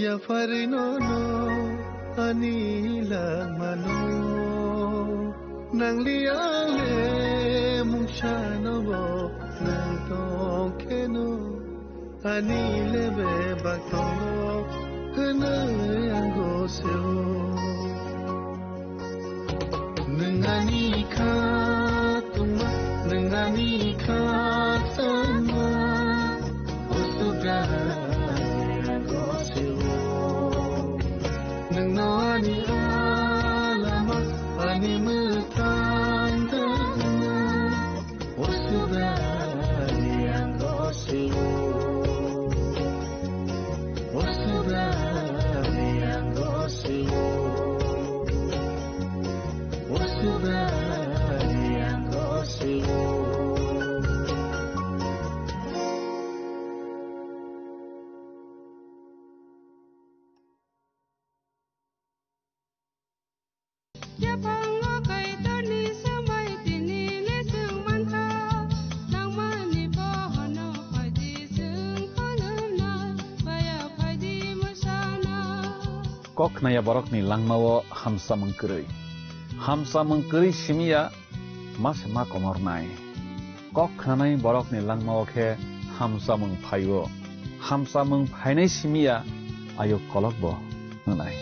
Ya farinono anila mano nang liale mungshano bo nang tongkeno anile be bato hana yango seo nangani kha tuma nangani kha sama osubra Nani alama ani mutandana osubari angosiu osubari angosiu osubari angosiu Kok naya borok ni langmawo hamsa mengkeri simia mas ma komor nai kok nanai borok ni langmawo ke hamsa mengphainai simia ayo kolok bo nai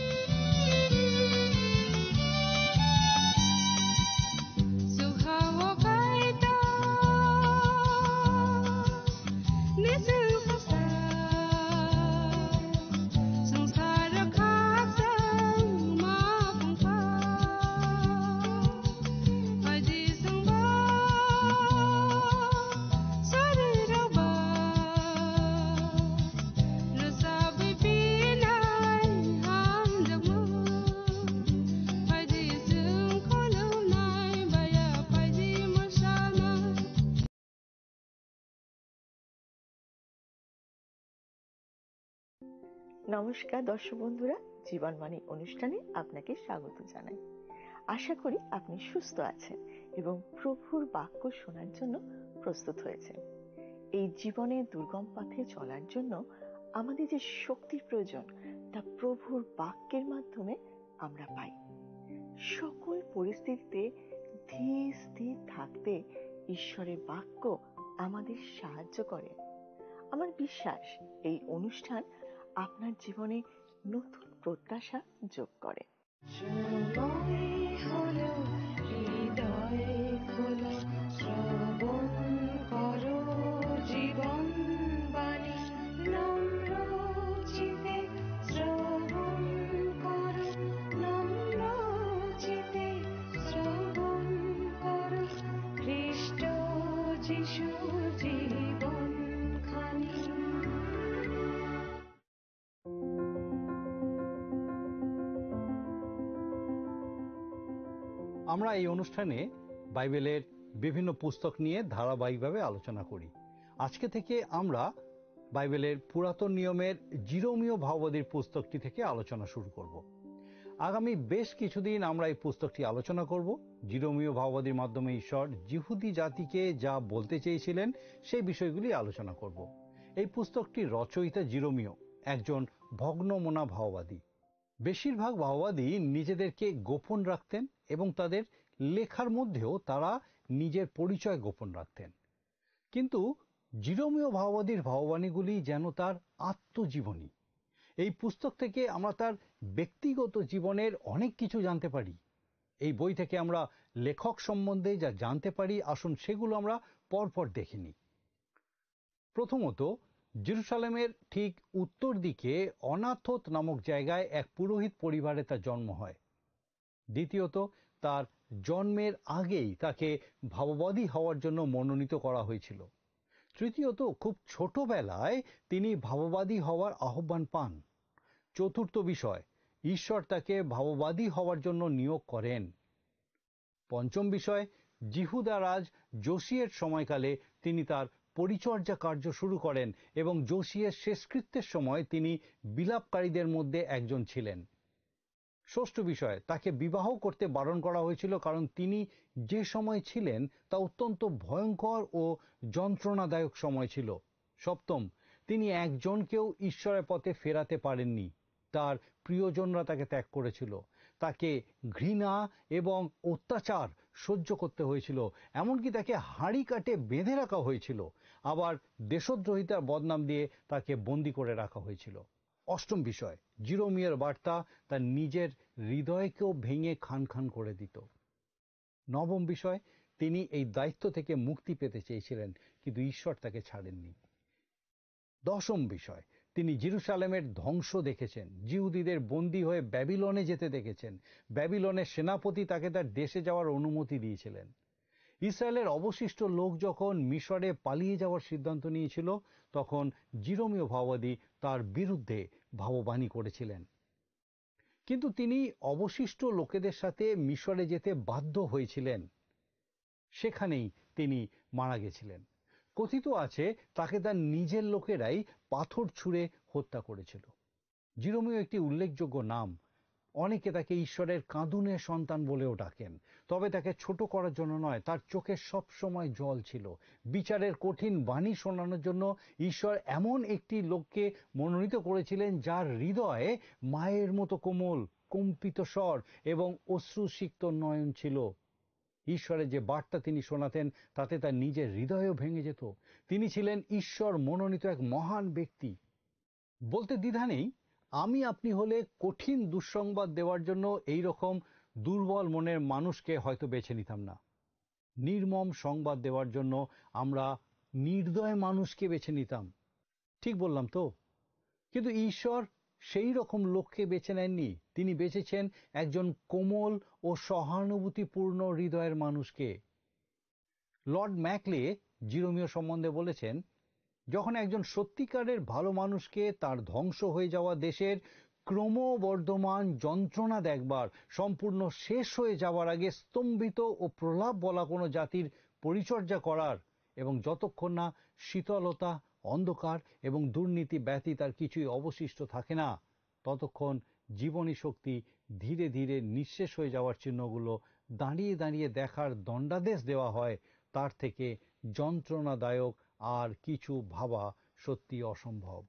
নমস্কার দর্শক বন্ধুরা, জীবনবাণী অনুষ্ঠানে আপনাকে স্বাগত জানাই। আশা করি আপনি সুস্থ আছেন এবং প্রভুর বাক্য শোনার জন্য প্রস্তুত হয়েছেন। এই জীবনে দুর্গম পথে চলার জন্য আমাদের যে শক্তির প্রয়োজন তা প্রভুর বাক্যের মাধ্যমে আমরা পাই। সকল পরিস্থিতিতে ধীর স্থির থাকতে ঈশ্বরের বাক্য আমাদের সাহায্য করে। আমার বিশ্বাস এই অনুষ্ঠান আপনার জীবনে নতুন প্রত্যাশা যোগ করে। আমরা এই অনুষ্ঠানে বাইবেলের বিভিন্ন পুস্তক নিয়ে ধারাবাহিকভাবে আলোচনা করি। আজকে থেকে আমরা বাইবেলের পুরাতন নিয়মের জিরোমীয় ভাববাদীর পুস্তকটি থেকে আলোচনা শুরু করব। আগামী বেশ কিছুদিন আমরা এই পুস্তকটি আলোচনা করব। জিরোমীয় ভাববাদীর মাধ্যমে ঈশ্বর যিহুদি জাতিকে যা বলতে চেয়েছিলেন সেই বিষয়গুলি আলোচনা করব। এই পুস্তকটির রচয়িতা জিরোমীয় একজন ভগ্নমনা ভাববাদী। বেশিরভাগ ভাববাদী নিজেদেরকে গোপন রাখতেন এবং তাদের লেখার মধ্যেও তারা নিজের পরিচয় গোপন রাখতেন। কিন্তু জিরোমীয় ভাববাদীর ভাববাণীগুলি যেন তার আত্মজীবনী। এই পুস্তক থেকে আমরা তার ব্যক্তিগত জীবনের অনেক কিছু জানতে পারি। এই বই থেকে আমরা লেখক সম্বন্ধে যা জানতে পারি, আসুন সেগুলো আমরা পরপর দেখে নিই। প্রথমত, জেরুসালেমের ঠিক উত্তর দিকে অনাথোত নামক জায়গায় এক পুরোহিত পরিবারে তার জন্ম হয়। দ্বিতীয়ত, তার জন্মের আগেই তাকে ভাববাদী হওয়ার জন্য মনোনীত করা হয়েছিল। তৃতীয়ত, খুব ছোটবেলায় তিনি ভাববাদী হওয়ার আহ্বান পান। চতুর্থ বিষয়, ঈশ্বর তাকে ভাববাদী হওয়ার জন্য নিয়োগ করেন। পঞ্চম বিষয়, যিহুদা রাজ যোশিয়ের সময়কালে তিনি তার পরিচর্যা কার্য শুরু করেন এবং যোশিয়ের শেষকৃত্যের সময় তিনি বিলাপকারীদের মধ্যে একজন ছিলেন। ষষ্ঠ বিষয়, তাকে বিবাহ করতে বারণ করা হয়েছিল কারণ তিনি যে সময় ছিলেন তা অত্যন্ত ভয়ঙ্কর ও যন্ত্রণাদায়ক সময় ছিল। সপ্তম, তিনি একজনকেও ঈশ্বরের পথে ফেরাতে পারেননি। তার প্রিয়জনরা তাকে ত্যাগ করেছিল। তাকে ঘৃণা এবং অত্যাচার সহ্য করতে হয়েছিল, এমনকি তাকে হাঁড়ি কাটে বেঁধে রাখা হয়েছিল। আবার দেশদ্রোহিতার বদনাম দিয়ে তাকে বন্দী করে রাখা হয়েছিল। অষ্টম বিষয়, জিরোমীয়ের বার্তা তার নিজের হৃদয়কেও ভেঙে খান খান করে দিত। নবম বিষয়, তিনি এই দায়িত্ব থেকে মুক্তি পেতে চেয়েছিলেন, কিন্তু ঈশ্বর তাকে ছাড়েননি। দশম বিষয়, তিনি জেরুসালেমের ধ্বংস দেখেছেন, জিহুদীদের বন্দী হয়ে ব্যাবিলনে যেতে দেখেছেন। ব্যাবিলনের সেনাপতি তাকে তার দেশে যাওয়ার অনুমতি দিয়েছিলেন। ইসরায়েলের অবশিষ্ট লোক যখন মিশরে পালিয়ে যাওয়ার সিদ্ধান্ত নিয়েছিল, তখন জিরোমীয় ভাববাদী তার বিরুদ্ধে ভাববাণী করেছিলেন। কিন্তু তিনি অবশিষ্ট লোকেদের সাথে মিশরে যেতে বাধ্য হয়েছিলেন। সেখানেই তিনি মারা গেছিলেন। কথিত আছে তাকে তার নিজের লোকেরাই পাথর ছুঁড়ে হত্যা করেছিল। জিরোমীয় একটি উল্লেখযোগ্য নাম। অনেকে তাকে ঈশ্বরের কাঁদুনের সন্তান বলেও ডাকেন। তবে তাকে ছোট করার জন্য নয়, তার চোখে সবসময় জল ছিল। বিচারের কঠিন বাণী শোনানোর জন্য ঈশ্বর এমন একটি লোককে মনোনীত করেছিলেন যার হৃদয়ে মায়ের মতো কোমল, কম্পিত স্বর এবং অশ্রুসিক্ত নয়ন ছিল। ঈশ্বরের যে বার্তা তিনি শোনাতেন তাতে তার নিজের হৃদয়ও ভেঙে যেত। তিনি ছিলেন ঈশ্বর মনোনীত এক মহান ব্যক্তি। বলতে দ্বিধা নেই, আমি আপনি হলে কঠিন দুঃসংবাদ দেওয়ার জন্য এই রকম দুর্বল মনের মানুষকে হয়তো বেছে নিতাম না। নির্মম সংবাদ দেওয়ার জন্য আমরা নির্দয় মানুষকে বেছে নিতাম। ঠিক বললাম তো? কিন্তু ঈশ্বর সেই রকম লোককে বেছে নেননি। তিনি বেছেছেন একজন কোমল ও সহানুভূতিপূর্ণ হৃদয়ের মানুষকে। লর্ড ম্যাকলে জিরোমীয় সম্বন্ধে বলেছেন, যখন একজন সত্যিকারের ভালো মানুষকে তার ধ্বংস হয়ে যাওয়া দেশের ক্রমবর্ধমান যন্ত্রণা দেখবার, সম্পূর্ণ শেষ হয়ে যাওয়ার আগে স্তম্ভিত ও প্রলাপ বলা কোনো জাতির পরিচর্যা করার, এবং যতক্ষণ না শীতলতা, অন্ধকার এবং দুর্নীতি ব্যতীত আর কিছুই অবশিষ্ট থাকে না, ততক্ষণ জীবনী শক্তি ধীরে ধীরে নিঃশেষ হয়ে যাওয়ার চিহ্নগুলো দাঁড়িয়ে দাঁড়িয়ে দেখার দণ্ডাদেশ দেওয়া হয়, তার থেকে যন্ত্রণাদায়ক আর কিছু ভাবা সত্যি অসম্ভব।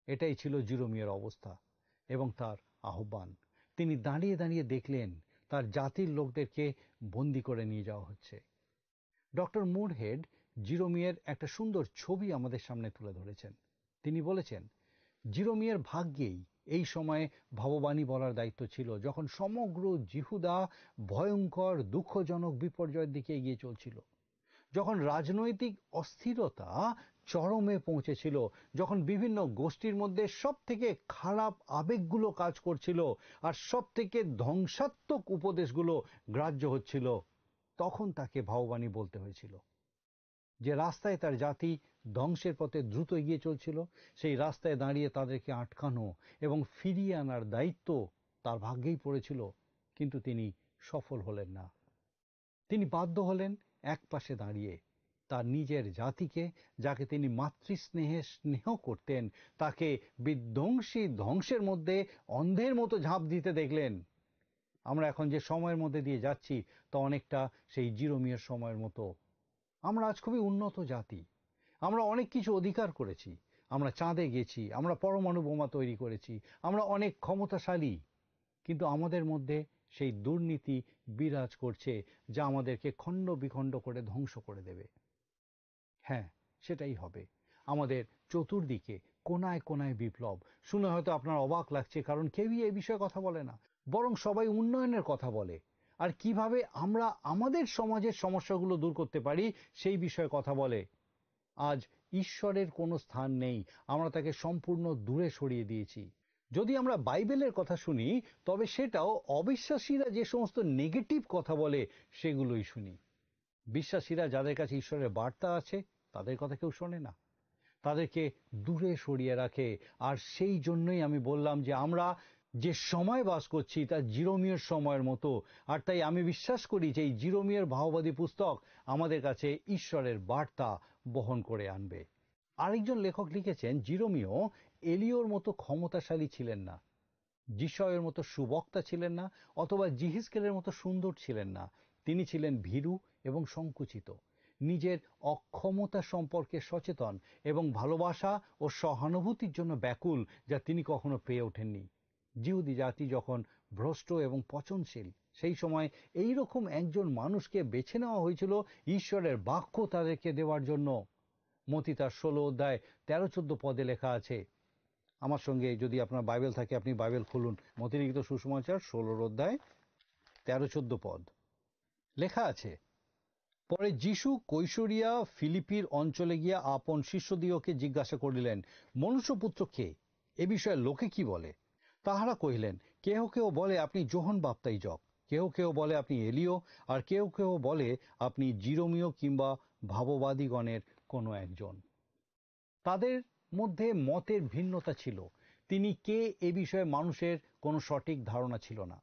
এটাই ছিল জিরোমীয়ের অবস্থা এবং তার আহ্বান। তিনি দাঁড়িয়ে দাঁড়িয়ে দেখলেন তার জাতির লোকদেরকে বন্দি করে নিয়ে যাওয়া হচ্ছে। ডক্টর মুরহেড জিরোমীয়ের একটা সুন্দর ছবি আমাদের সামনে তুলে ধরেছেন। তিনি বলেছেন, জিরোমীয়ের ভাগ্যেই এই সময়ে ভাববাণী বলার দায়িত্ব ছিল, যখন সমগ্র জিহুদা ভয়ঙ্কর দুঃখজনক বিপর্যয়ের দিকে এগিয়ে চলছিল, যখন রাজনৈতিক অস্থিরতা চরমে পৌঁছেছিল, যখন বিভিন্ন গোষ্ঠীর মধ্যে সব থেকে খারাপ আবেগগুলো কাজ করছিল আর সব থেকে ধ্বংসাত্মক উপদেশগুলো গ্রাহ্য হচ্ছিল, তখন তাকে ভাববাণী বলতে হয়েছিল। যে রাস্তায় তার জাতি ধ্বংসের পথে দ্রুত এগিয়ে চলছিল, সেই রাস্তায় দাঁড়িয়ে তাদেরকে আটকানো এবং ফিরিয়ে আনার দায়িত্ব তার ভাগ্যেই পড়েছিল। কিন্তু তিনি সফল হলেন না। তিনি বাধ্য হলেন এক পাশে দাঁড়িয়ে তার নিজের জাতিকে, যাকে তিনি মাতৃস্নেহে স্নেহ করতেন, তাকে বিধ্বংসী ধ্বংসের মধ্যে অন্ধের মতো ঝাঁপ দিতে দেখলেন। আমরা এখন যে সময়ের মধ্যে দিয়ে যাচ্ছি তা অনেকটা সেই জিরোমিয়ার সময়ের মতো। আমরা আজ খুবই উন্নত জাতি, আমরা অনেক কিছু অধিকার করেছি, আমরা চাঁদে গেছি, আমরা পরমাণু বোমা তৈরি করেছি, আমরা অনেক ক্ষমতাশালী, কিন্তু আমাদের মধ্যে সেই দুর্নীতি বিরাজ করছে যা আমাদেরকে খণ্ড বিখণ্ড করে ধ্বংস করে দেবে। হ্যাঁ, সেটাই হবে। আমাদের চতুর্দিকে কোনায় কোনায় বিপ্লব। শুনে হয়তো আপনার অবাক লাগছে, কারণ কেউই এই বিষয়ে কথা বলে না, বরং সবাই উন্নয়নের কথা বলে আর কিভাবে আমরা আমাদের সমাজের সমস্যাগুলো দূর করতে পারি সেই বিষয়ে কথা বলে। আজ ঈশ্বরের কোনো স্থান নেই, আমরা তাকে সম্পূর্ণ দূরে সরিয়ে দিয়েছি। যদি আমরা বাইবেলের কথা শুনি, তবে সেটাও অবিশ্বাসীরা যে সমস্ত নেগেটিভ কথা বলে সেগুলোই শুনি। বিশ্বাসীরা যাদের কাছে ঈশ্বরের বার্তা আছে তাদের কথা কেউ শোনে না, তাদেরকে দূরে সরিয়ে রাখে। আর সেই জন্যই আমি বললাম যে আমরা যে সময় বাস করছি তা জিরোমিয়ার সময়ের মতো। আর তাই আমি বিশ্বাস করি যে এই জিরোমিয়ার ভাববাদী পুস্তক আমাদের কাছে ঈশ্বরের বার্তা বহন করে আনবে। আরেকজন লেখক লিখেছেন, জিরোমিও এলিওর মতো ক্ষমতাশালী ছিলেন না, যিশয়ের মতো সুবক্তা ছিলেন না, অথবা জিহিজকেলের মতো সুন্দর ছিলেন না। তিনি ছিলেন ভীরু এবং সংকুচিত, নিজের অক্ষমতা সম্পর্কে সচেতন এবং ভালোবাসা ও সহানুভূতির জন্য ব্যাকুল, যা তিনি কখনো পেয়ে ওঠেননি। জিহুদি জাতি যখন ভ্রষ্ট এবং পচনশীল, সেই সময় এই রকম একজন মানুষকে বেছে নেওয়া হয়েছিল ঈশ্বরের বাক্য তাদেরকে দেওয়ার জন্য। মতি তার 16 অধ্যায় 13-14 পদে লেখা আছে। আমার সঙ্গে যদি আপনার বাইবেল থাকে আপনি বাইবেল খুলুন। মতিলিখিত সুসমাচার 16 অধ্যায় 13-14 পদ লেখা আছে, পরে যিশু কৈশরিয়া ফিলিপির অঞ্চলে গিয়া আপন শিষ্যদিগকে জিজ্ঞাসা করিলেন, মনুষ্যপুত্র কে? এ বিষয়ে লোকে কি বলে? তাহারা কহিলেন, কেহ কেহ বলে আপনি যোহন বাপ্তাইজক, কেহ কেহ বলে আপনি এলিও, আর কেহ কেহ বলে আপনি জিরোমিও কিংবা ভাববাদীগণের কোনো একজন। তাদের মধ্যে মতের ভিন্নতা ছিল। তিনি কে এ বিষয়ে মানুষের কোনো সঠিক ধারণা ছিল না।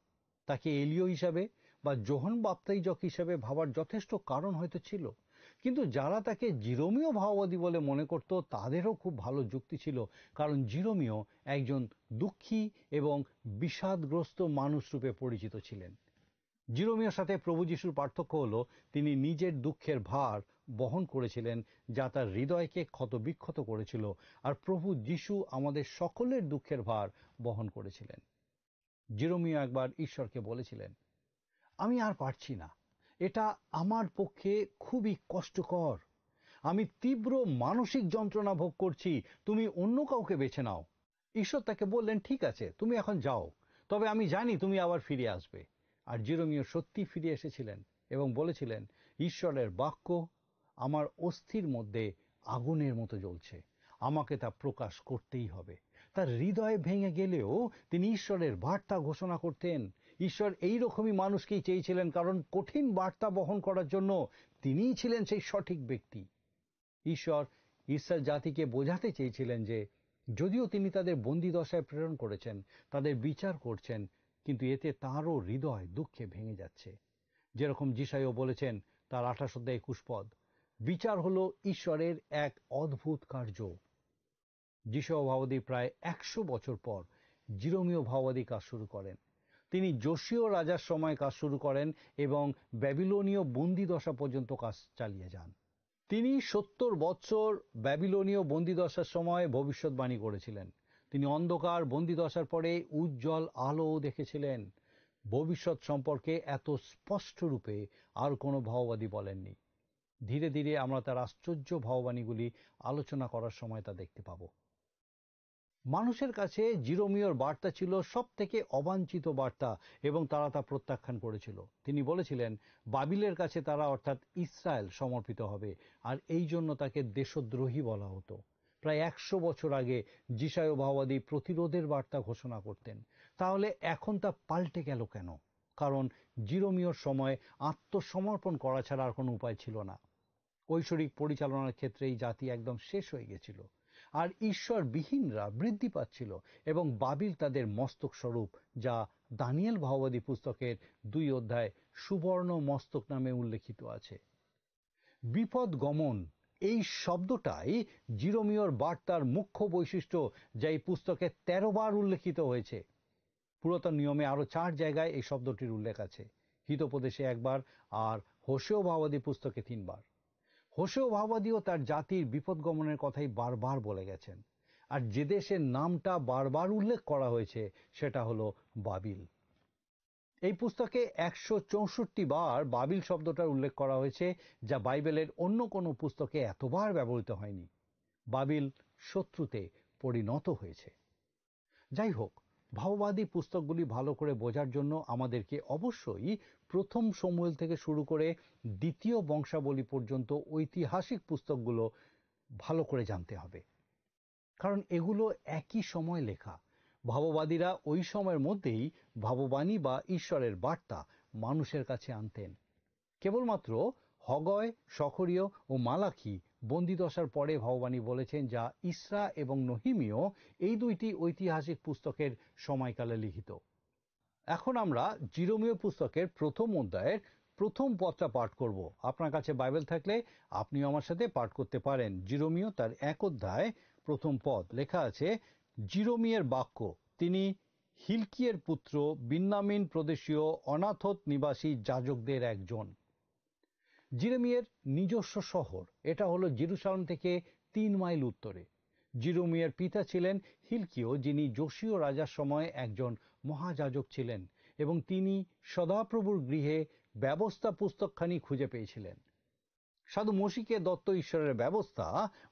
তাকে এলিও হিসাবে বা যোহন বাপ্তাইজক হিসাবে ভাবার যথেষ্ট কারণ হয়তো ছিল, কিন্তু যারা তাকে জিরোমিও ভাববাদী বলে মনে করত তাদেরও খুব ভালো যুক্তি ছিল, কারণ জিরোমিও একজন দুঃখী এবং বিষাদগ্রস্ত মানুষ রূপে পরিচিত ছিলেন। জিরোমিওর সাথে প্রভু যিশুর পার্থক্য হলো তিনি নিজের দুঃখের ভার বহন করেছিলেন, যা তার হৃদয়কে ক্ষতবিক্ষত করেছিল, আর প্রভু যিশু আমাদের সকলের দুঃখের ভার বহন করেছিলেন। জিরোমিও একবার ঈশ্বরকে বলেছিলেন, আমি আর পারছি না, এটা আমার পক্ষে খুবই কষ্টকর, আমি তীব্র মানসিক যন্ত্রণা ভোগ করছি, তুমি অন্য কাউকে বেছে নাও। ঈশ্বর তাকে বললেন, ঠিক আছে, তুমি এখন যাও, তবে আমি জানি তুমি আবার ফিরে আসবে। আর জিরোমিও সত্যি ফিরে এসেছিলেন এবং বলেছিলেন, ঈশ্বরের বাক্য আমার অস্থির মধ্যে আগুনের মতো জ্বলছে, আমাকে তা প্রকাশ করতেই হবে। তার হৃদয় ভেঙে গেলেও তিনি ঈশ্বরের বার্তা ঘোষণা করতেন। ঈশ্বর এইরকমই মানুষকেই চেয়েছিলেন, কারণ কঠিন বার্তা বহন করার জন্য তিনিই ছিলেন সেই সঠিক ব্যক্তি। ঈশ্বর ইসরায়েল জাতিকে বোঝাতে চেয়েছিলেন যে যদিও তিনি তাদের বন্দি দশায় প্রেরণ করেছেন, তাদের বিচার করছেন, কিন্তু এতে তাঁরও হৃদয় দুঃখে ভেঙে যাচ্ছে। যেরকম যিশাইও বলেছেন তার 28 অধ্যায় 21 পদ, বিচার হলো ঈশ্বরের এক অদ্ভুত কার্য। যিশায় ভাববাদী প্রায় 100 বছর পর জিরোমিও ভাববাদী কাজ শুরু করেন। তিনি যোশীয় রাজার সময় কাজ শুরু করেন এবং ব্যাবিলনীয় বন্দিদশা পর্যন্ত কাজ চালিয়ে যান। তিনি 70 বছর ব্যাবিলনীয় বন্দিদশার সময় ভবিষ্যৎবাণী করেছিলেন। তিনি অন্ধকার বন্দিদশার পরে উজ্জ্বল আলো দেখেছিলেন। ভবিষ্যৎ সম্পর্কে এত স্পষ্ট রূপে আর কোনো ভাববাদী বলেননি। ধীরে ধীরে আমরা তার আশ্চর্য ভাববাণীগুলি আলোচনা করার সময় তা দেখতে পাব। মানুষের কাছে জিরোমিওর বার্তা ছিল সব থেকে অবাঞ্ছিত বার্তা এবং তারা তা প্রত্যাখ্যান করেছিল। তিনি বলেছিলেন বাবিলের কাছে তারা অর্থাৎ ইসরায়েল সমর্পিত হবে, আর এই জন্য তাকে দেশদ্রোহী বলা হতো। প্রায় 100 বছর আগে যিশায় ভাববাদী প্রতিরোধের বার্তা ঘোষণা করতেন। তাহলে এখন তা পাল্টে গেল কেন? কারণ জিরোমিওর সময় আত্মসমর্পণ করা ছাড়া আর কোনো উপায় ছিল না। ঐশ্বরিক পরিচালনার ক্ষেত্রে এই জাতি একদম শেষ হয়ে গেছিল, আর ঈশ্বরবিহীনরা বৃদ্ধি পাচ্ছিল এবং বাবিল তাদের মস্তক স্বরূপ, যা দানিয়েল ভাববাদী পুস্তকের 2 অধ্যায় সুবর্ণ মস্তক নামে উল্লেখিত আছে। বিপদ গমন এই শব্দটাই জিরোমিওর বার্তার মুখ্য বৈশিষ্ট্য, যা এই পুস্তকে 13 বার উল্লেখিত হয়েছে। পুরাতন নিয়মে আরো 4 জায়গায় এই শব্দটির উল্লেখ আছে। হিতোপদেশে 1 বার আর হোশেয় ভাববাদী পুস্তকে 3 বার। হোশেয় ভাববাদীও তার জাতির বিপদ গমনের কথাই বারবার বলে গেছেন। আর যে দেশের নামটা বারবার উল্লেখ করা হয়েছে সেটা হলো বাবিল। এই পুস্তকে 164 বার বাবিল শব্দটার উল্লেখ করা হয়েছে, যা বাইবেলের অন্য কোনো পুস্তকে এতবার ব্যবহৃত হয়নি। বাবিল শত্রুতে পরিণত হয়েছে। যাই হোক, ভাববাদী পুস্তকগুলি ভালো করে বোঝার জন্য আমাদেরকে অবশ্যই প্রথম শমূয়েল থেকে শুরু করে দ্বিতীয় বংশাবলী পর্যন্ত ঐতিহাসিক পুস্তকগুলো ভালো করে জানতে হবে, কারণ এগুলো একই সময় লেখা। ভাববাদীরা ওই সময়ের মধ্যেই ভাববাণী বা ঈশ্বরের বার্তা মানুষের কাছে আনতেন। কেবলমাত্র হগয়, সখরীয় ও মালাখি বন্দিদশার পরে ভগবানী বলেছেন, যা ইসরা এবং নহিমীয় এই দুইটি ঐতিহাসিক পুস্তকের সময়কালে লিখিত। এখন আমরা জিরোমীয় পুস্তকের প্রথম অধ্যায়ের প্রথম পদটা পাঠ করব। আপনার কাছে বাইবেল থাকলে আপনিও আমার সাথে পাঠ করতে পারেন। জিরোমীয় তার 1 অধ্যায় প্রথম পদ। লেখা আছে, জিরোমিয়ের বাক্য, তিনি হিলকিয়ের পুত্র, বিন্যামিন প্রদেশীয় অনাথত নিবাসী যাজকদের একজন। জিরোমিয়ের নিজস্ব শহর এটা হলো জেরুসালেম থেকে 3 মাইল উত্তরে। জিরোমিয়ের পিতা ছিলেন হিলকিয়, যিনি যোশীয় রাজার সময় একজন মহাযাজক ছিলেন, এবং তিনি সদাপ্রভুর গৃহে ব্যবস্থা পুস্তকখানি খুঁজে পেয়েছিলেন। সাধু মশিকে দত্ত ঈশ্বরের ব্যবস্থা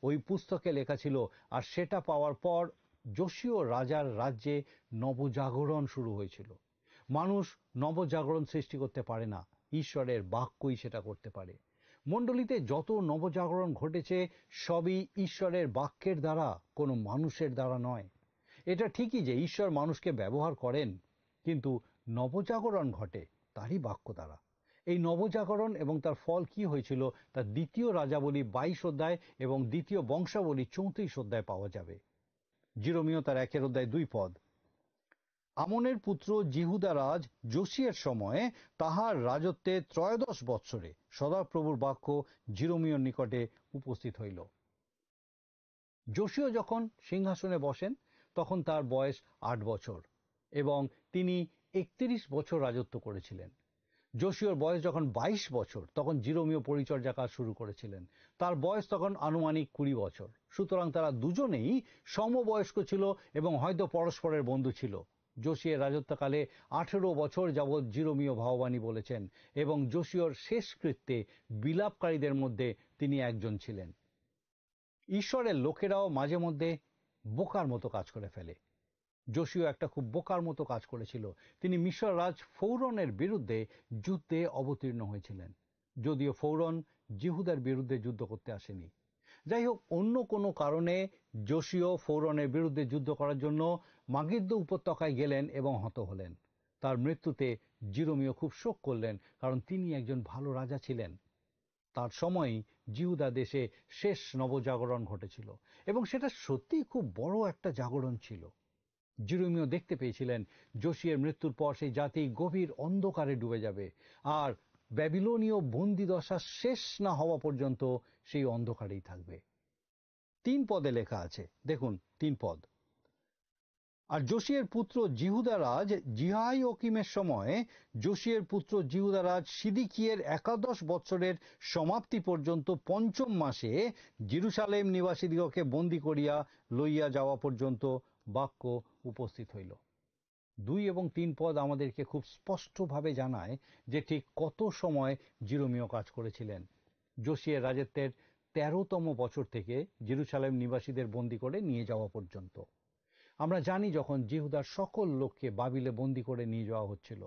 ওই পুস্তকে লেখা ছিল, আর সেটা পাওয়ার পর যোশীয় রাজার রাজ্যে নবজাগরণ শুরু হয়েছিল। মানুষ নবজাগরণ সৃষ্টি করতে পারে না, ঈশ্বরের বাক্যই সেটা করতে পারে। মণ্ডলীতে যত নবজাগরণ ঘটেছে সবই ঈশ্বরের বাক্যের দ্বারা, কোনো মানুষের দ্বারা নয়। এটা ঠিকই যে ঈশ্বর মানুষকে ব্যবহার করেন, কিন্তু নবজাগরণ ঘটে তারই বাক্য দ্বারা। এই নবজাগরণ এবং তার ফল কি হয়েছিল তা দ্বিতীয় রাজাবলী 22 অধ্যায় এবং দ্বিতীয় বংশাবলী 34 অধ্যায় পাওয়া যাবে। জিরোমীয় তার 1 অধ্যায় 2 পদ। আমনের পুত্র জিহুদা রাজ যোশীয়ের সময়ে তাহার রাজত্বে 13 বৎসরে সদাপ্রভুর বাক্য জিরোমীয়র নিকটে উপস্থিত হইল। যোশীয় যখন সিংহাসনে বসেন তখন তার বয়স 8 বছর এবং তিনি 31 বছর রাজত্ব করেছিলেন। যোশীয়র বয়স যখন 22 বছর তখন জিরোমীয় পরিচর্যা কাজ শুরু করেছিলেন। তার বয়স তখন আনুমানিক 20 বছর। সুতরাং তারা দুজনেই সমবয়স্ক ছিল এবং হয়তো পরস্পরের বন্ধু ছিল। যোশীয়ের রাজত্বকালে 18 বছর যাবৎ জিরোমীয় ভাববাণী বলেছেন এবং যোশীয়র শেষকৃত্যে বিলাপকারীদের মধ্যে তিনি একজন ছিলেন। ঈশ্বরের লোকেরাও মাঝে মধ্যে বোকার মতো কাজ করে ফেলে। যোশীয় একটা খুব বোকার মতো কাজ করেছিল। তিনি মিশর রাজ ফৌরনের বিরুদ্ধে যুদ্ধে অবতীর্ণ হয়েছিলেন, যদিও ফৌরন জিহুদার বিরুদ্ধে যুদ্ধ করতে আসেনি। যাই হোক, অন্য কোনো কারণে যোশীয় ফৌরনের বিরুদ্ধে যুদ্ধ করার জন্য মাগিদ্দ উপত্যকায় গেলেন এবং হত হলেন। তার মৃত্যুতে জিরোমীয় খুব শোক করলেন, কারণ তিনি একজন ভালো রাজা ছিলেন। তার সময়ই জিহুদা দেশে শেষ নবজাগরণ ঘটেছিল এবং সেটা সত্যিই খুব বড় একটা জাগরণ ছিল। জিরোমীয় দেখতে পেয়েছিলেন যোশীয়ের মৃত্যুর পর সেই জাতি গভীর অন্ধকারে ডুবে যাবে, আর ব্যাবিলনীয় বন্দিদশা শেষ না হওয়া পর্যন্ত সেই অন্ধকারেই থাকবে। 3 পদে লেখা আছে, দেখুন 3 পদ। আর যোশীয়ের পুত্র জিহুদা রাজ জিহাইওকিমের সময় যোশীয়ের পুত্র জিহুদা রাজ সিদিকিয়ের 11 বৎসরের সমাপ্তি পর্যন্ত 5ম মাসে জেরুসালেম নিবাসীদিগকে বন্দী করিয়া লইয়া যাওয়া পর্যন্ত বাক্য উপস্থিত হইল। 2 এবং 3 পদ আমাদেরকে খুব স্পষ্টভাবে জানায় যে ঠিক কত সময় জিরোমীয় কাজ করেছিলেন। যোশীয়ের রাজত্বের 13তম বছর থেকে জেরুসালেম নিবাসীদের বন্দী করে নিয়ে যাওয়া পর্যন্ত। আমরা জানি যখন জিহুদার সকল লোককে বাবিলে বন্দী করে নিয়ে যাওয়া হচ্ছিল,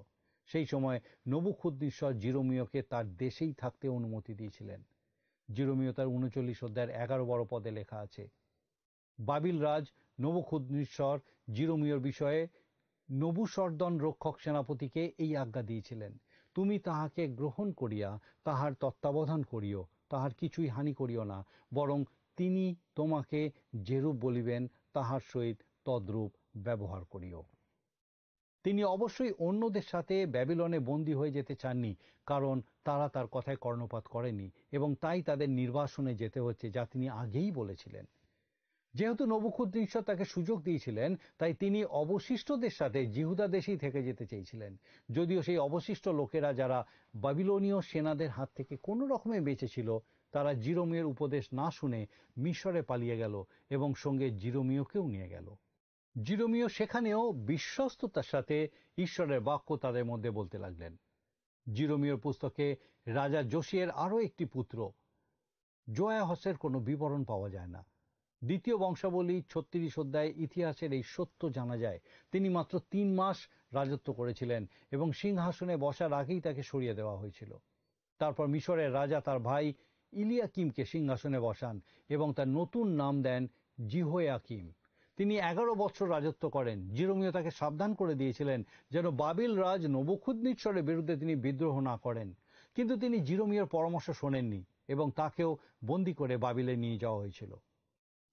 সেই সময় নবুখুদ্নেসর জিরোমীয়কে তার দেশেই থাকতে অনুমতি দিয়েছিলেন। জিরোমীয় তার 39 অধ্যায়ের 11-12 পদে লেখা আছে, বাবিল রাজ নবুখুদ্নেসর জিরোমীয়র বিষয়ে নবুসর্দন রক্ষক সেনাপতিকে এই আজ্ঞা দিয়েছিলেন, তুমি তাহাকে গ্রহণ করিয়া তাহার তত্ত্বাবধান করিও, তাহার কিছুই হানি করিও না, বরং তিনি তোমাকে যেরূপ বলিবেন তাহার সহিত তদ্রূপ ব্যবহার করিও। তিনি অবশ্যই অন্যদের সাথে ব্যাবিলনে বন্দী হয়ে যেতে চাননি, কারণ তারা তার কথায় কর্ণপাত করেনি এবং তাই তাদের নির্বাসনে যেতে হচ্ছে, যা তিনি আগেই বলেছিলেন। যেহেতু নবুখদ্নেছর তাকে সুযোগ দিয়েছিলেন, তাই তিনি অবশিষ্টদের সাথে জিহুদা দেশেই থেকে যেতে চেয়েছিলেন। যদিও সেই অবশিষ্ট লোকেরা, যারা বাবিলনীয় সেনাদের হাত থেকে কোনো রকমে বেঁচেছিল, তারা জিরোমীয়ের উপদেশ না শুনে মিশরে পালিয়ে গেল এবং সঙ্গে জিরোমীয়কেও নিয়ে গেল। জিরোমীয় সেখানেও বিশ্বস্ততার সাথে ঈশ্বরের বাক্য তাদের মধ্যে বলতে লাগলেন। জিরোমীয়র পুস্তকে রাজা যোশিয়ের আরও একটি পুত্র জোয়াহসের কোনো বিবরণ পাওয়া যায় না। দ্বিতীয় বংশাবলী 36 অধ্যায় ইতিহাসের এই সত্য জানা যায়। তিনি মাত্র 3 মাস রাজত্ব করেছিলেন এবং সিংহাসনে বসার আগেই তাকে সরিয়ে দেওয়া হয়েছিল। তারপর মিশরের রাজা তার ভাই ইলিয়াকিমকে সিংহাসনে বসান এবং তার নতুন নাম দেন জিহোয়াকিম। তিনি 11 বছর রাজত্ব করেন। জিরোমীয় তাকে সাবধান করে দিয়েছিলেন যেন বাবিল রাজ নবুখদ্নেছরের বিরুদ্ধে তিনি বিদ্রোহ না করেন, কিন্তু তিনি জিরোমীয়র পরামর্শ শোনেননি এবং তাকেও বন্দী করে বাবিলে নিয়ে যাওয়া হয়েছিল।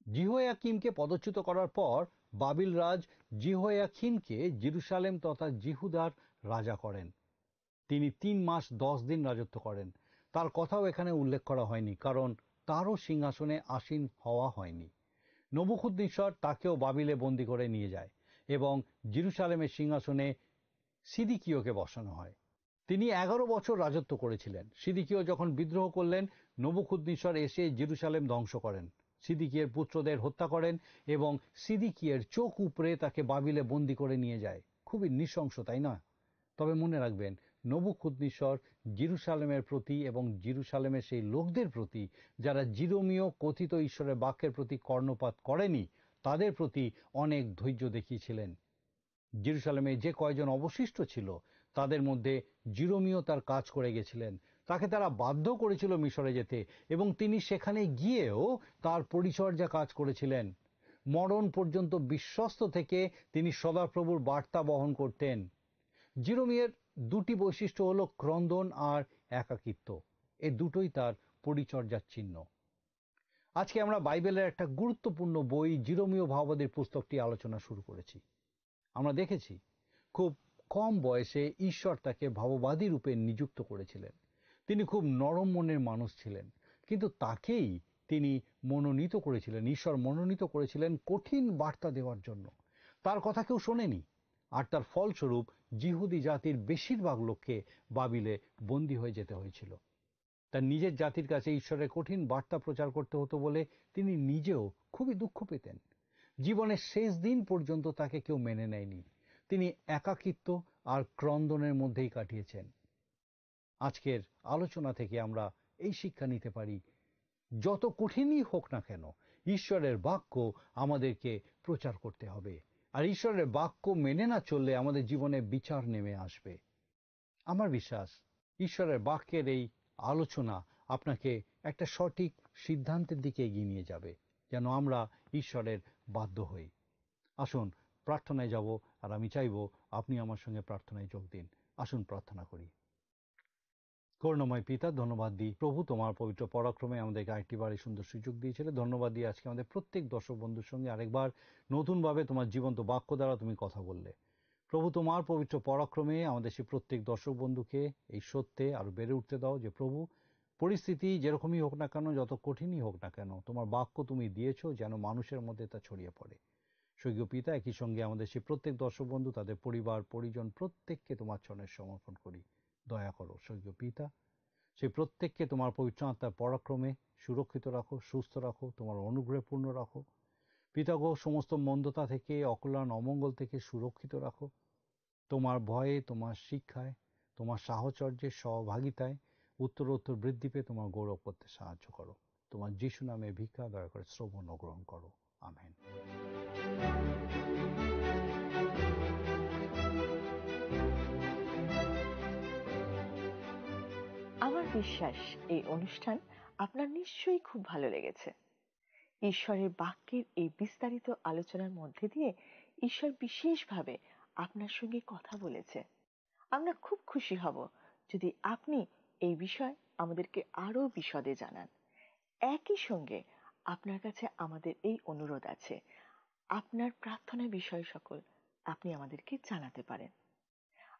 জিহোয়াকিমকে পদচ্যুত করার পর বাবিল রাজ জিহোয়াকিনকে জেরুসালেম তথা জিহুদার রাজা করেন। তিনি 3 মাস 10 দিন রাজত্ব করেন। তার কথাও এখানে উল্লেখ করা হয়নি, কারণ তারও সিংহাসনে আসীন হওয়া হয়নি। নবুখদ্নেছর তাকেও বাবিলে বন্দী করে নিয়ে যায় এবং জেরুসালেমের সিংহাসনে সিদিকিওকে বসানো হয়। তিনি 11 বছর রাজত্ব করেছিলেন। সিদিকিও যখন বিদ্রোহ করলেন, নবুখদ্নেছর এসে জেরুসালেম ধ্বংস করেন, সিদিকিয়ের পুত্রদের হত্যা করেন এবং সিদিকিয়ের চোখ উপড়ে তাকে বাবিলে বন্দী করে নিয়ে যায়। খুবই নৃশংস, তাই না? তবে মনে রাখবেন, নবুখদ্নেছর জেরুসালেমের প্রতি এবং জেরুসালেমের সেই লোকদের প্রতি যারা জিরোমীয় কথিত ঈশ্বরের বাক্যের প্রতি কর্ণপাত করেনি, তাদের প্রতি অনেক ধৈর্য দেখিয়েছিলেন। জেরুসালেমে যে কয়জন অবশিষ্ট ছিল, তাদের মধ্যে জিরোমীয় তার কাজ করে গেছিলেন। তাকে তারা বাধ্য করেছিল মিশরে যেতে এবং তিনি সেখানে গিয়েও তার পরিচর্যা কাজ করেছিলেন। মরণ পর্যন্ত বিশ্বস্ত থেকে তিনি সদাপ্রভুর বার্তা বহন করতেন। জিরোমীয়ের দুটি বৈশিষ্ট্য হলো ক্রন্দন আর একাকিত্ব। এ দুটোই তার পরিচর্যার চিহ্ন। আজকে আমরা বাইবেলের একটা গুরুত্বপূর্ণ বই জিরোমীয় ভাববাদীর পুস্তকটি আলোচনা শুরু করেছি। আমরা দেখেছি খুব কম বয়সে ঈশ্বর তাকে ভাববাদী রূপে নিযুক্ত করেছিলেন। তিনি খুব নরম মনের মানুষ ছিলেন, কিন্তু তাকেই তিনি মনোনীত করেছিলেন, ঈশ্বর মনোনীত করেছিলেন কঠিন বার্তা দেওয়ার জন্য। তার কথা কেউ শোনেনি, আর তার ফলস্বরূপ জিহুদি জাতির বেশিরভাগ লোককে বাবিলে বন্দী হয়ে যেতে হয়েছিল। তার নিজের জাতির কাছে ঈশ্বরের কঠিন বার্তা প্রচার করতে হতো বলে তিনি নিজেও খুবই দুঃখ পেতেন। জীবনের শেষ দিন পর্যন্ত তাকে কেউ মেনে নেয়নি। তিনি একাকিত্ব আর ক্রন্দনের মধ্যেই কাটিয়েছেন। আজকের আলোচনা থেকে আমরা এই শিক্ষা নিতে পারি, যত কঠিনই হোক না কেন, ঈশ্বরের বাক্য আমাদেরকে প্রচার করতে হবে। আর ঈশ্বরের বাক্য মেনে না চললে আমাদের জীবনে বিচার নেমে আসবে। আমার বিশ্বাস, ঈশ্বরের বাক্যের এই আলোচনা আপনাকে একটা সঠিক সিদ্ধান্তের দিকে এগিয়ে নিয়ে যাবে, যেন আমরা ঈশ্বরের বাধ্য হই। আসুন প্রার্থনায় যাব, আর আমি চাইব আপনি আমার সঙ্গে প্রার্থনায় যোগ দিন। আসুন প্রার্থনা করি। করুণাময় পিতা, ধন্যবাদ দিই প্রভু, তোমার পবিত্র পরাক্রমে আমাদেরকে আরেকটিবার এই সুন্দর সুযোগ দিয়েছিলে। ধন্যবাদ দিই আজকে আমাদের প্রত্যেক দর্শক বন্ধুর সঙ্গে আরেকবার নতুনভাবে তোমার জীবন্ত বাক্য দ্বারা তুমি কথা বললে। প্রভু, তোমার পবিত্র পরাক্রমে আমাদের সেই প্রত্যেক দর্শক বন্ধুকে এই সত্যে আরো বেড়ে উঠতে দাও যে প্রভু, পরিস্থিতি যেরকমই হোক না কেন, যত কঠিনই হোক না কেন, তোমার বাক্য তুমি দিয়েছো যেন মানুষের মধ্যে তা ছড়িয়ে পড়ে। স্বর্গীয় পিতা, একই সঙ্গে আমাদের সেই প্রত্যেক দর্শক বন্ধু, তাদের পরিবার পরিজন প্রত্যেককে তোমার চরণে সমর্পণ করি। দয়া করো স্বর্গীয় পিতা, সেই প্রত্যেককে তোমার পবিত্র আত্মার পরাক্রমে সুরক্ষিত রাখো, সুস্থ রাখো, তোমার অনুগ্রহে পূর্ণ রাখো। পিতাগো, সমস্ত মন্দতা থেকে, অকল্যাণ অমঙ্গল থেকে সুরক্ষিত রাখো। তোমার ভয়ে, তোমার শিক্ষায়, তোমার সাহচর্যের সহভাগিতায় উত্তরোত্তর বৃদ্ধি পেয়ে তোমার গৌরব করতে সাহায্য করো। তোমার যিশু নামে ভিক্ষা দয়া করে শ্রবণ ও গ্রহণ করো। আমেন। আমার বিশ্বাস এই অনুষ্ঠান আপনার নিশ্চয়ই খুব ভালো লেগেছে। ঈশ্বরের বাক্যের এই বিস্তারিত আলোচনার মধ্যে দিয়ে ঈশ্বর বিশেষভাবে আপনার সঙ্গে কথা বলেছে। আমরা খুব খুশি হব যদি আপনি এই বিষয় আমাদেরকে আরো বিশদে জানান। একই সঙ্গে আপনার কাছে আমাদের এই অনুরোধ আছে, আপনার প্রার্থনা বিষয় সকল আপনি আমাদেরকে জানাতে পারেন।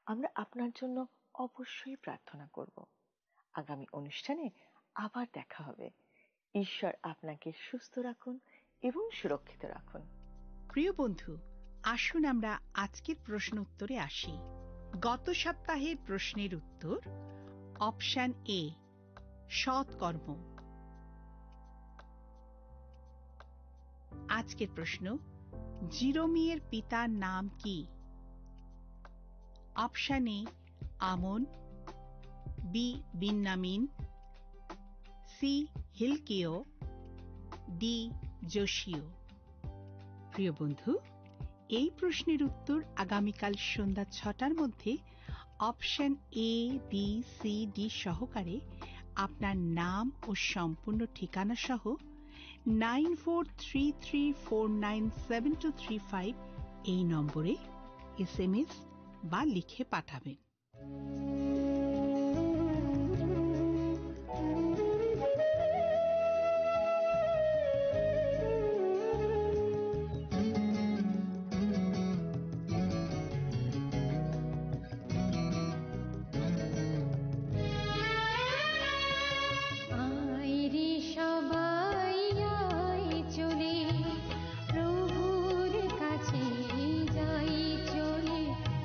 আমরা আপনার জন্য অবশ্যই প্রার্থনা করব। আগামী অনুষ্ঠানে আবার দেখা হবে। ঈশ্বর আপনাকে সুস্থ রাখুন এবং সুরক্ষিত রাখুন। প্রিয় বন্ধু, আসুন আমরা আজকের প্রশ্ন উত্তরে আসি। গত সপ্তাহের প্রশ্নের উত্তর অপশন এ, সৎকর্ম। আজকের প্রশ্ন, জিরোমিয়ের পিতার নাম কি? অপশন এ আমন, বি বিন্যামিন, সি হিলকিও, ডি যোশিও। প্রিয় বন্ধু, এই প্রশ্নের উত্তর আগামীকাল সন্ধ্যা 6টার মধ্যে option A, B, C, D সহকারে আপনার নাম ও সম্পূর্ণ ঠিকানা সহ 9433497235 এই নম্বরে SMS বা লিখে পাঠাবেন।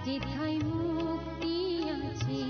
যেথায় মুক্তি আছে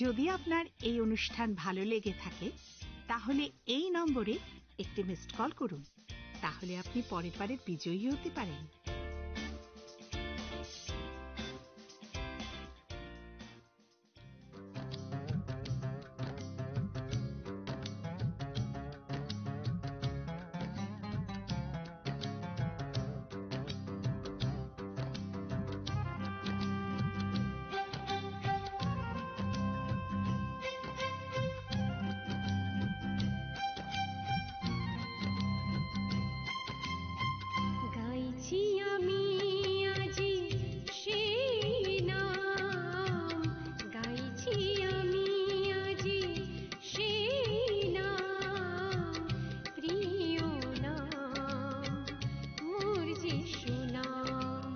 যদি আপনার এই অনুষ্ঠান ভালো লেগে থাকে তাহলে এই নম্বরে একটি মিসড কল করুন। তাহলে আপনি পরের বারের বিজয়ী হতে পারেন। গাইছি আমি আজি সেই নাম, গাইছি আমি আজি সেই নাম, প্রিয় নাম মোর যিশু নাম,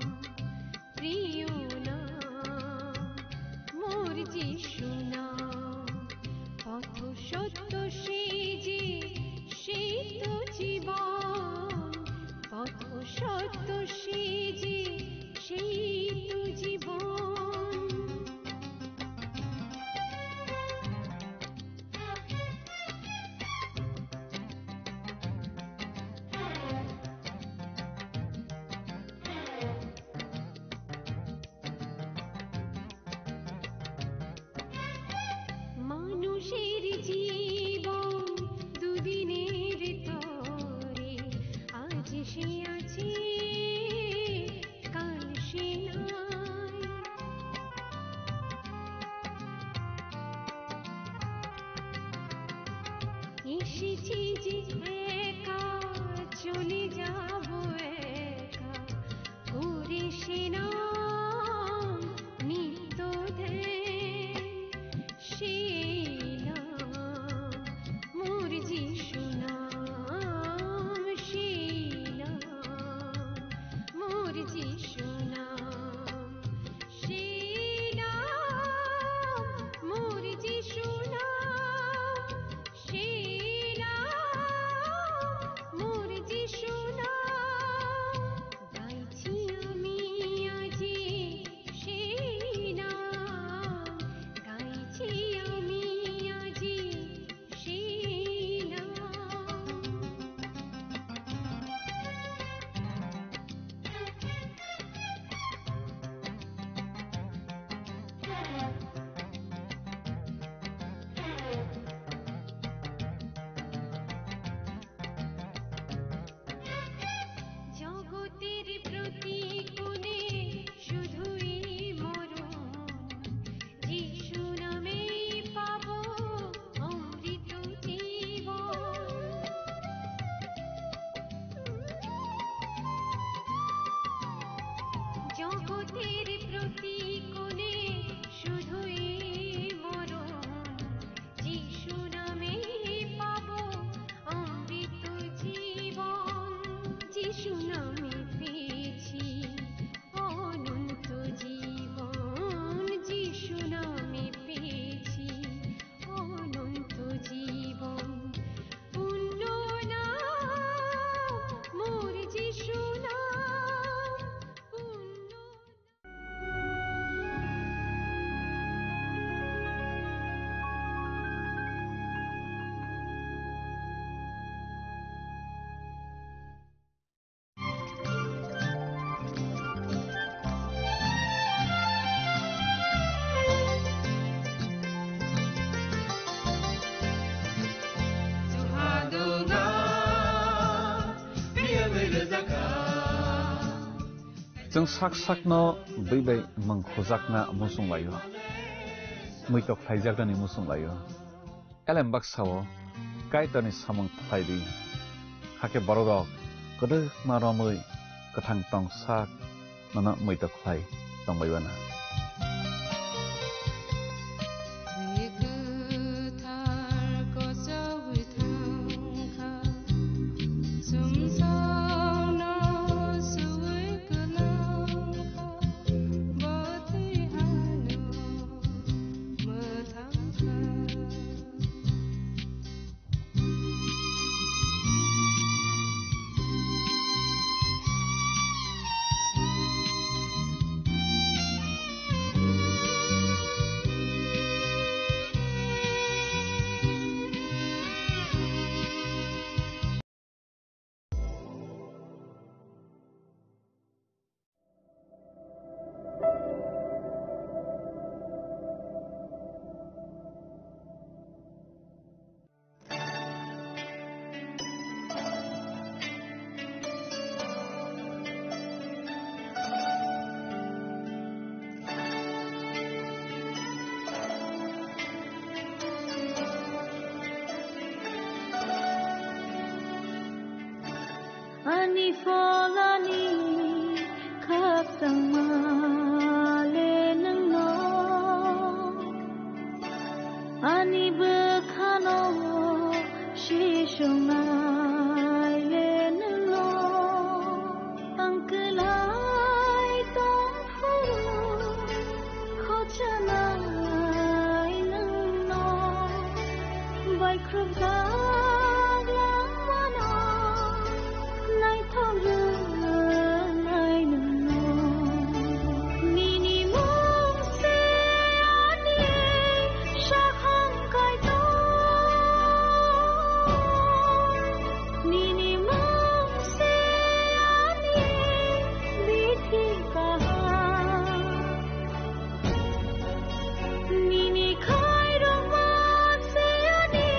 প্রিয় নাম মোর যিশু নাম। পথ সত্য সেই যে সেই তো জীবন, পথ সত্য সেই যে সেই তো জীবন। মানুষের জীবন দুদিনের তরে, আজ সে আছে কাল সে নাই। এসেছি যে একা চলে যাব একা, করে সে নাম নিত্য ধ্যান, সেই নাম মোর যিশু নাম, সেই নাম মোর যিশু নাম, সেই নাম মোর যিশু নাম, সেই নাম মোর যিশু নাম। গাইছি আমি আজি সেই নাম, গাইছি আমি আজি সেই নাম। জগতের প্রতিকূলে শুধুই মরণ, যিশু নামে পাবো অমৃত জীবন। জগতের প্রতিকূলে শুধুই মরণ, যিশু নামে পাবো অমৃত জীবন। যিশু নামে পেয়েছি অনন্ত জীবন, যিশু নামে পেয়েছি অনন্ত জীবন। পুণ্য নাম মোর যিশু নাম, পুণ্য। जों sak sakno beibai mangkhojakna musung layo, muitok khlaijagani musung layo, elem baksao kaitani samang khlaidi, hake borok kodok maromui kathang tong sak nana muitok khlai tongbaibana. Ani folani khap sangmale nang no Ani bekhano shishongai le nang no Angkelai tong huru khochanai nang no Bai krupga Nini khai rong ma se ani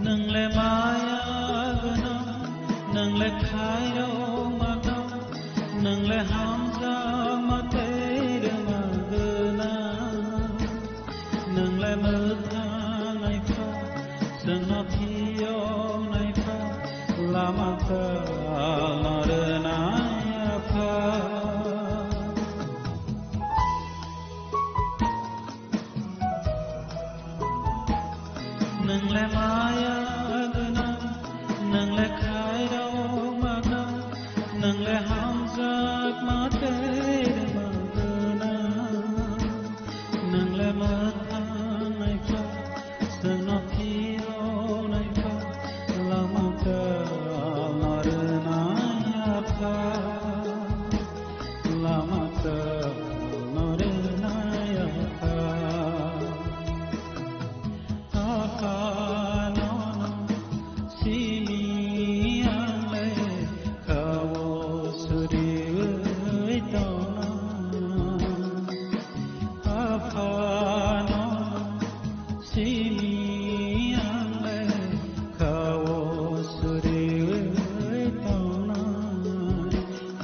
नोंलाय माया गोनां नोंलाय खायाव मागां नोंलाय हामजा माथेर मागोना नोंलाय मोथां नायफा जोंना फियाव नायफा लामाखौ मारोना आफा नोंलाय माया गोनां नोंलाय खायाव मागां नोंलाय हामजाक माथेर मागोना नोंलाय मोथां नायफा जोंना फियाव नायफा लामाखौ मारोना आफा लामाखौ मारोना आफा आफा न'न सिनि आंलाय खावो सुरियै दावना आफा न'न सिनि आंलाय खावो सुरियै दावना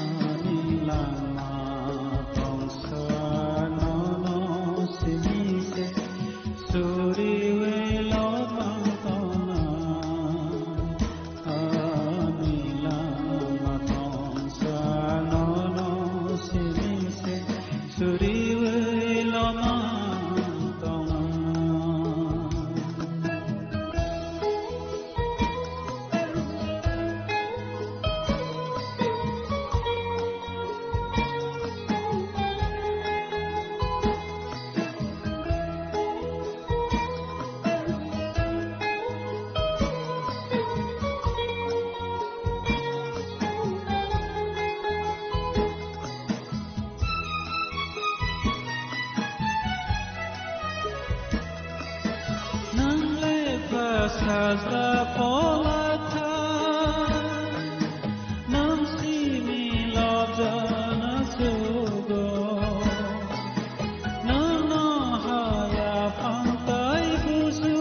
आनि लामा पांसा न'न सिनिसे सुरियै ल'बां दावना आनि लामा पांसा न'न सिनिसे सुरियै ल'बां दावना नोंलाय साजा पलाथा नोंसिनि लबजाना सुगो नोंनो हाया फांताय गुसु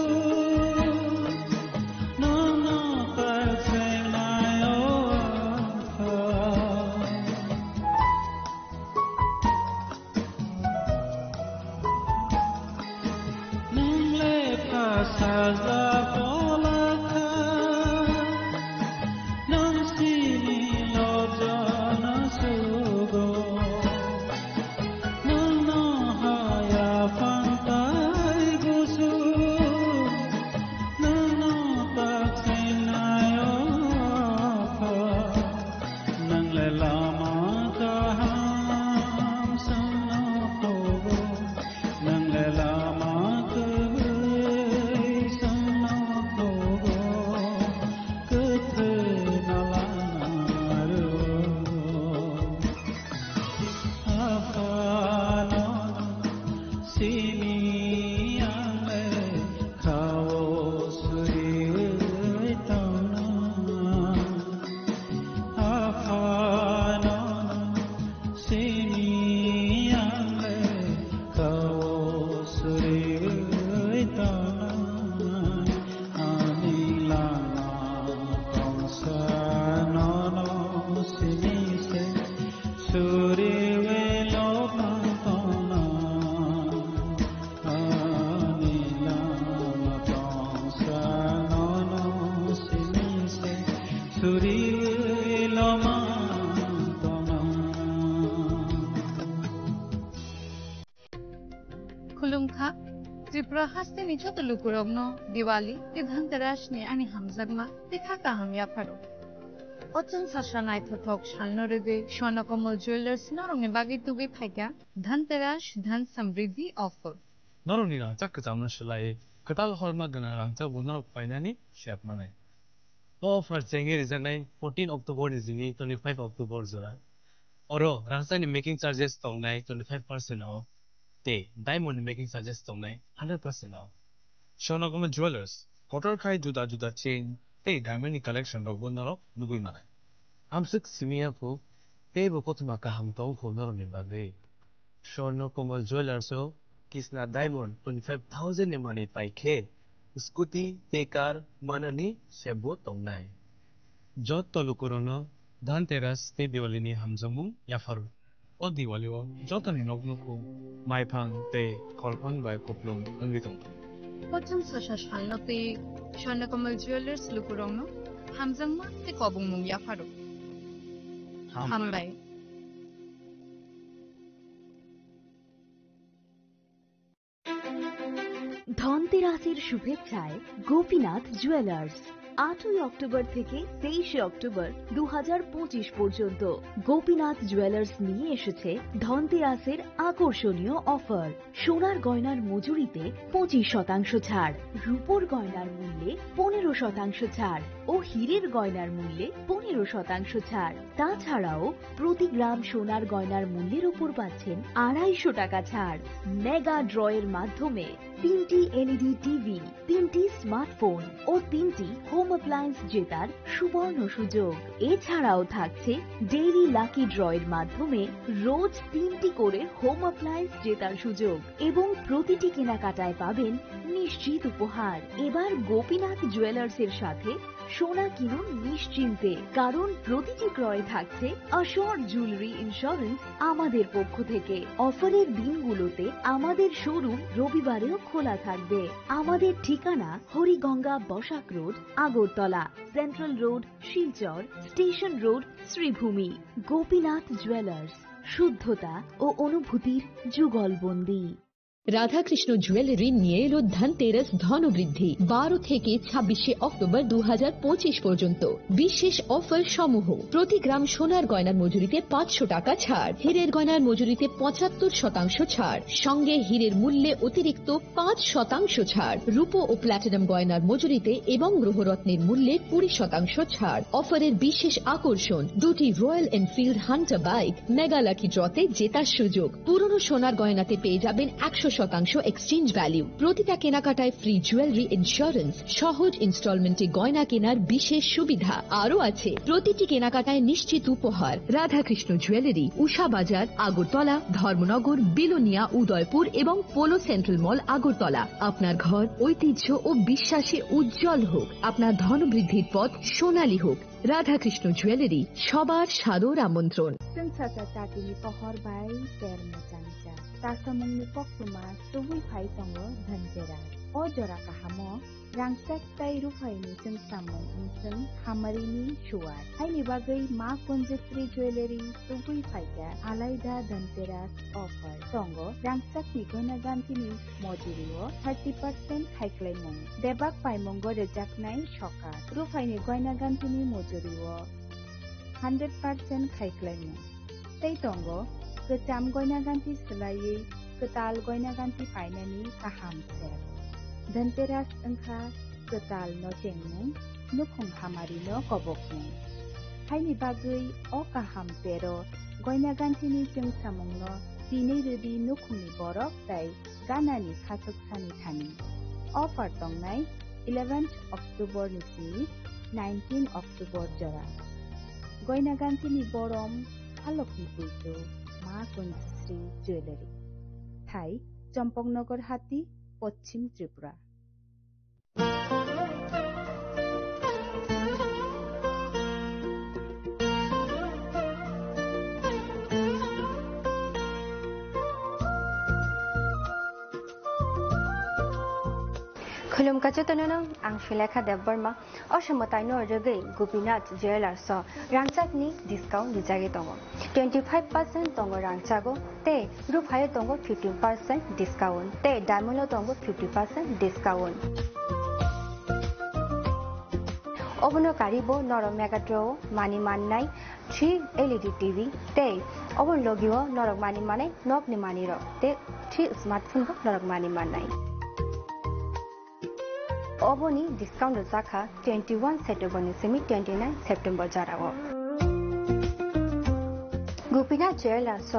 नोंनो परसेनायो आफा नोंलाय साजा पलाथा नोंसिनि लबजाना सुगो नोंनो हाया फांताय गुसु नोंनो परसेनायो आफा नोंलाय लामा गाहाम सोंनो होगो नोंलाय लामा गोबै सोंनो होगो गोथै नालानारो आफा न'न सिनि आंलाय खावो सुरियै दावना आफा न'न सिनि आंलाय खावो सुरियै दावना आनि लामा पांसा न'न सिनिसे सुरियै ल'बां दावना आनि लामा पांसा न'न सिनिसे सुरियै ल'बां दावना खुलुमखा त्रिपुरा हास्तेनि चतुलुकुरगनो दिवाली ते धनतेरासनि आनि हामजागमा देखा काहामिया फारो अचन साशानाय थथक शालनरगे स्वर्णकमल ज्वेलर्स नरंनि बागै तुगे फाइका धनतेरास धन समृद्धि ऑफर नरनिना चक्क जामन शलाय कटाल हरमा गना रांचा बुना फाइनानि शेप माने ऑफर चेंगे रिजनाय 14 अक्टोबर निजिनि 25 अक्टोबर जरा अरो रांचानि मेकिंग चार्जेस तंनाय 25% ऑफ ते डायमंड मेकिंग चार्जेस तंनाय 100% ऑफ स्वर्णकमल ज्वेलर्स कटर खाय जुदा जुदा चेन ते डायमंड कलेक्शन रो बुनारो नुगुइ माने आमसक सिमिया को ते बकोतमा का हम तो होनर ने बागे स्वर्णकमल ज्वेलर्स हो किसना डायमंड 25,000 ने माने पाइखे स्कुटी टेकार मननि सेबो तंनाय जत तलुकुरनो धनतेरस ते दिवालीनि हामजामुं याफारु ओ दिवालीआव जतनि नगनुखौ माइफां ते खलफां बाय कप्लुं अंगि दं Potem sasha shalnote Swarnakomal Jewelers lukurongno Hamzangma te kobung mung yafaro. Hamlai. ধনতেরাসের শুভেচ্ছায় গোপীনাথ জুয়েলার্স 8ই অক্টোবর থেকে 23শে অক্টোবর 2025 পর্যন্ত গোপীনাথ জুয়েলার্স নিয়ে এসেছে ধনতেরাসের আকর্ষণীয় অফার। সোনার গয়নার মজুরিতে 25% ছাড়, রূপোর গয়নার মূল্যে 15% ছাড় ও হীরের গয়নার মূল্যে 15% ছাড়। তাছাড়াও প্রতি গ্রাম সোনার গয়নার মূল্যের উপর পাচ্ছেন 250 টাকা ছাড়। মেগা ড্রয়ের মাধ্যমে 3টি এলইডি টিভি, 3টি স্মার্টফোন ও 3টি হোম অ্যাপ্লায়েন্স জেতার সুবর্ণ সুযোগ। এছাড়াও থাকছে ডেইলি লাকি ড্রয়ের মাধ্যমে রোজ 3টি করে হোম অ্যাপ্লায়েন্স জেতার সুযোগ এবং প্রতিটি কেনাকাটায় পাবেন নিশ্চিত উপহার। এবার গোপীনাথ জুয়েলার্স এর সাথে সোনা কিনুন নিশ্চিন্তে, কারণ প্রতিটি ক্রয়ে থাকছে অ্যাশোর্ড জুয়েলারি ইন্স্যুরেন্স আমাদের পক্ষ থেকে। অফারের দিনগুলোতে আমাদের শোরুম রবিবারেও খোলা থাকবে। আমাদের ঠিকানা Hariganga Basak road, Agartala, central road, Silchar, station road, Sribhumi. Gopinath jewellers, শুদ্ধতা ও অনুভূতির যুগলবন্দী। রাধাকৃষ্ণ জুয়েলারি নিয়ে এলো ধনতেরাস ধনবৃদ্ধি 12 থেকে 26শে অক্টোবর 2025 পর্যন্ত। বিশেষ অফার সমূহ: প্রতি গ্রাম সোনার গয়নার মজুরিতে 500 টাকা ছাড়, হীরের গয়নার মজুরিতে 75% ছাড়, সঙ্গে হীরের মূল্যে অতিরিক্ত 5% ছাড়, রূপো ও প্ল্যাটিনাম গয়নার মজুরিতে এবং গ্রহরত্নের মূল্যে 20% ছাড়। অফারের বিশেষ আকর্ষণ: দুটি Royal Enfield Hunter bike mega lucky ড্রতে জেতার সুযোগ। পুরনো সোনার গয়নাতে পেয়ে যাবেন 100% এক্সচেঞ্জ ভ্যালু। প্রতিটা কেনাকাটায় ফ্রি জুয়েলারি ইন্স্যুরেন্স, সহজ ইনস্টলমেন্টে গয়না কেনার বিশেষ সুবিধা আরও আছে। প্রতিটি কেনাকাটায় নিশ্চিত উপহার। রাধাকৃষ্ণ জুয়েলারি, উষা বাজার, আগরতলা, ধর্মনগর, বিলোনিয়া, উদয়পুর এবং পোলো সেন্ট্রাল মল, আগরতলা। আপনার ঘর ঐতিহ্য ও বিশ্বাসে উজ্জ্বল হোক, আপনার ধনবৃদ্ধির পথ সোনালী হোক। রাধাকৃষ্ণ জুয়েলারি, সবার সাদর আমন্ত্রণ। Sensasa cakini pohor bai termo canca. Tasamungni poktuma tubui phai tongo dhanteras. O jora kahamo rangsak tai rufaini sengsamung unseng hamarini shuar. Haini bagai ma konjestri jewelry tubui phaika alaida dhanteras offer. Tongo rangsak ni gona gantini mojurio 30% haiklaimung. Debak paimongo rejaknai shoka. Rufaini goina gantini mojurio 100% haiklaimung. Tei tongo kecam goina ganti selai ketal goina ganti painani kaham ser. Dhanteras engkha ketal no cengmung nukhung hamari no kobokmung. Haini bagai o kaham tero goina ganti ni jeng samung no dini rudi nukhungni borok tai ganani khatok sani thani. Offer tongnai 11th October nisini 19 October jora. Goina ganti ni borom alokni puito মা কঞ্জশ্রী jewellery, ঠাই চম্পকনগর হাতি, পশ্চিম ত্রিপুরা। खुलुमका चतननम आं Sulekha Debbarma असमताइनो रगै Gopinath jewellers रांचाकनि discount दिजागे दङ 25% दङ रांचागो ते रुफाय दङ 15% discount ते diamond दङ 50% डिस्काउंट अबनो कारिबो नरम मेगाट्रो मानि माननाय 3 एलईडी टीवी ते अबन लगियो नरक मानि माने नकनि मानि र ते 3 स्मार्टफोन को नरक मानि माननाय Oboni discount zaka 21 September semi 29 September jarawo. Gopinath Jewelers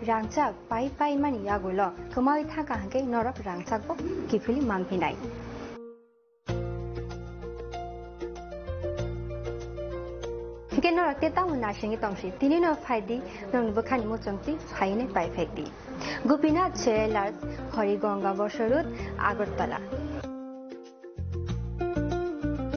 rangchak pai mani yagulo kemai thaka hangke norok rangchak bo kifili mangpinai. Hingke norok te tamu nasingi tongsi tini no faidi nong bukhani mo chongti phaine pai phekdi. Gopinath Jewelers Horigonga Bosarut Agartala.